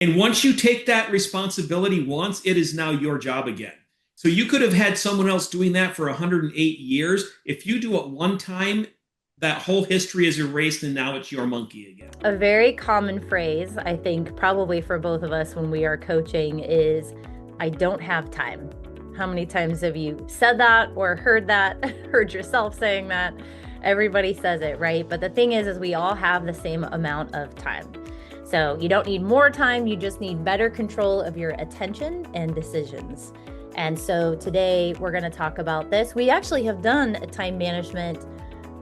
And once you take that responsibility once, it is now your job again. So you could have had someone else doing that for 108 years. If you do it one time, that whole history is erased and now it's your monkey again. A very common phrase, I think, probably for both of us when we are coaching is, I don't have time. How many times have you said that or heard that, heard yourself saying that? Everybody says it, right? But the thing is we all have the same amount of time. So you don't need more time, you just need better control of your attention and decisions. And so today we're going to talk about this. We actually have done a time management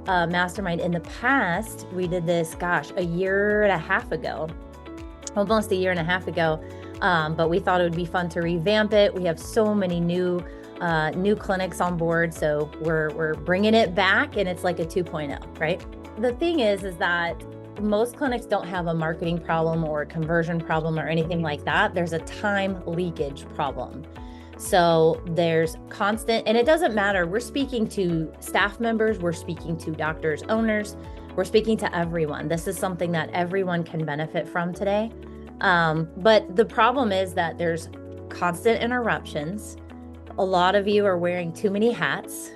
mastermind in the past. We did this, a year and a half ago, almost a year and a half ago. But we thought it would be fun to revamp it. We have so many new clinics on board. So we're bringing it back, and it's like a 2.0, right? The thing is that most clinics don't have a marketing problem or a conversion problem or anything like that. There's a time leakage problem. So there's constant, and it doesn't matter. We're speaking to staff members, we're speaking to doctors, owners, we're speaking to everyone. This is something that everyone can benefit from today. But the problem is that there's constant interruptions. A lot of you are wearing too many hats.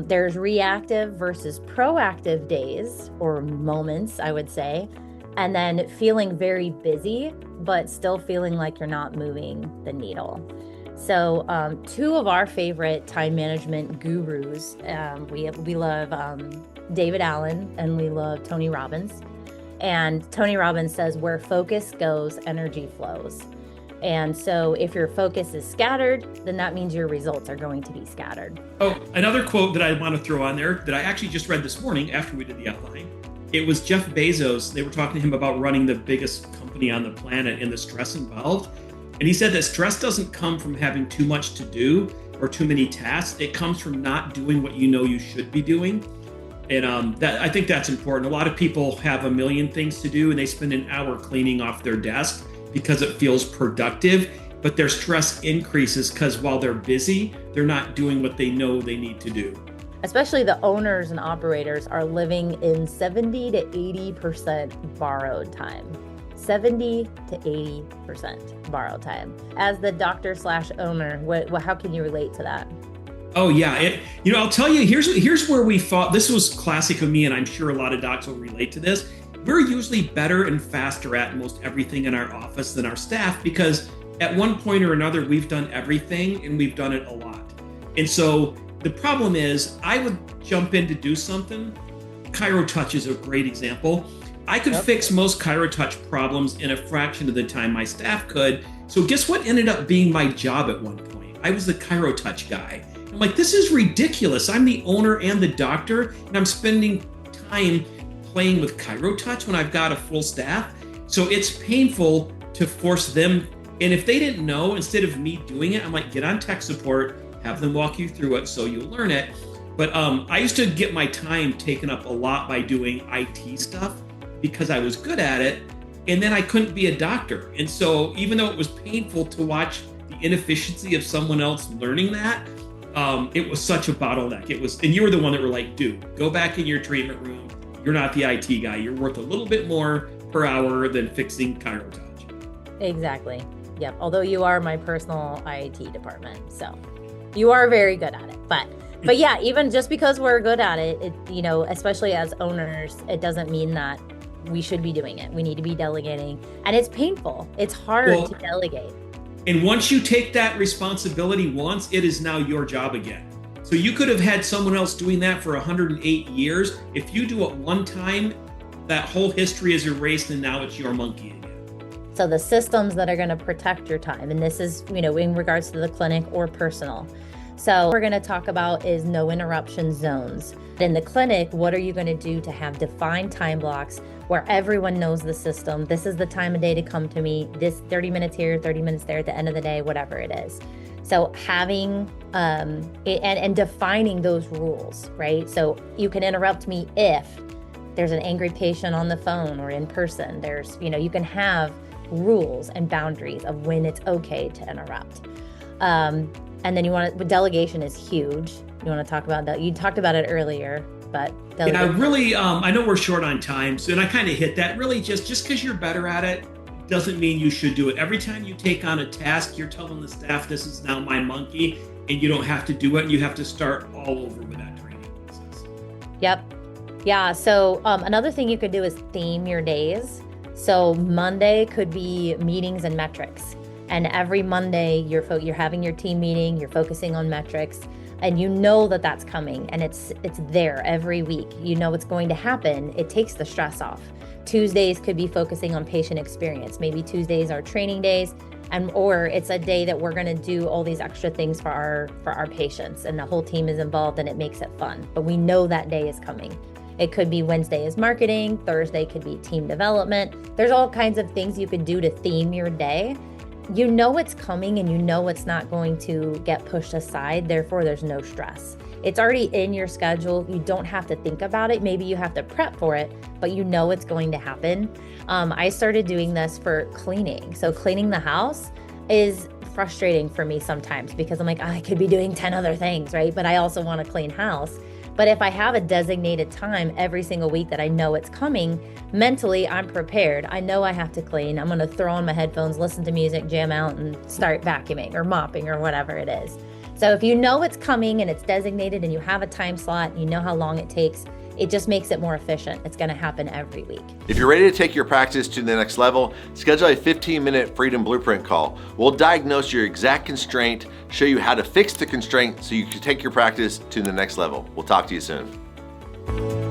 There's reactive versus proactive days or moments, I would say, and then feeling very busy, but still feeling like you're not moving the needle. So two of our favorite time management gurus, we love David Allen and we love Tony Robbins. And Tony Robbins says, where focus goes, energy flows. And so if your focus is scattered, then that means your results are going to be scattered. Oh, another quote that I want to throw on there that I actually just read this morning after we did the outline. It was Jeff Bezos. They were talking to him about running the biggest company on the planet and the stress involved. And he said that stress doesn't come from having too much to do or too many tasks. It comes from not doing what you know you should be doing. And that I think that's important. A lot of people have a million things to do and they spend an hour cleaning off their desk because it feels productive, but their stress increases because while they're busy, they're not doing what they know they need to do. Especially the owners and operators are living in 70 to 80% borrowed time. 70 to 80% borrowed time. As the doctor/owner, how can you relate to that? Oh yeah, I'll tell you. Here's where we fought. This was classic of me, and I'm sure a lot of docs will relate to this. We're usually better and faster at most everything in our office than our staff because at one point or another we've done everything and we've done it a lot. And so the problem is, I would jump in to do something. ChiroTouch is a great example. I could fix most ChiroTouch problems in a fraction of the time my staff could. So guess what ended up being my job at one point? I was the ChiroTouch guy. I'm like, this is ridiculous. I'm the owner and the doctor, and I'm spending time playing with ChiroTouch when I've got a full staff. So it's painful to force them. And if they didn't know, instead of me doing it, I'm like, get on tech support, have them walk you through it so you'll learn it. But I used to get my time taken up a lot by doing IT stuff because I was good at it. And then I couldn't be a doctor. And so even though it was painful to watch the inefficiency of someone else learning that, it was such a bottleneck. And you were the one that were like, dude, go back in your treatment room. You're not the IT guy. You're worth a little bit more per hour than fixing ChiroTouch. Exactly. Yep. Although you are my personal IT department, so you are very good at it. But yeah, even just because we're good at it, especially as owners, it doesn't mean that we should be doing it. We need to be delegating, and it's painful. It's hard to delegate. And once you take that responsibility once, it is now your job again. So you could have had someone else doing that for 108 years. If you do it one time, that whole history is erased and now it's your monkey again. So the systems that are going to protect your time, and this is, in regards to the clinic or personal. So what we're going to talk about is no interruption zones. In the clinic, what are you going to do to have defined time blocks where everyone knows the system? This is the time of day to come to me. This 30 minutes here, 30 minutes there at the end of the day, whatever it is. So having and defining those rules, right? So you can interrupt me if there's an angry patient on the phone or in person. There's, you can have rules and boundaries of when it's okay to interrupt. And then delegation is huge. You want to talk about that? You talked about it earlier, but delegation. Yeah, really, I know we're short on time, so and I kind of hit that. Really, just because you're better at it doesn't mean you should do it. Every time you take on a task, you're telling the staff, this is now my monkey, and you don't have to do it. And you have to start all over with that training process. Yep. Yeah. So another thing you could do is theme your days. So Monday could be meetings and metrics. And every Monday you're having your team meeting, you're focusing on metrics, and you know that that's coming, and it's there every week. You know it's going to happen. It takes the stress off. Tuesdays could be focusing on patient experience. Maybe Tuesdays are training days, or it's a day that we're going to do all these extra things for our patients, and the whole team is involved, and it makes it fun. But we know that day is coming. It could be Wednesday is marketing, Thursday could be team development. There's all kinds of things you could do to theme your day. You know it's coming, and you know it's not going to get pushed aside. Therefore, there's no stress. It's already in your schedule. You don't have to think about it. Maybe you have to prep for it, but you know it's going to happen. I started doing this for cleaning. So cleaning the house is frustrating for me sometimes because I'm like, I could be doing 10 other things, right? But I also want a clean house. But if I have a designated time every single week that I know it's coming, mentally I'm prepared. I know I have to clean. I'm going to throw on my headphones, listen to music, jam out, and start vacuuming or mopping or whatever it is. So if you know it's coming and it's designated and you have a time slot, you know how long it takes, it just makes it more efficient. It's going to happen every week. If you're ready to take your practice to the next level, schedule a 15-minute Freedom Blueprint call. We'll diagnose your exact constraint, show you how to fix the constraint so you can take your practice to the next level. We'll talk to you soon.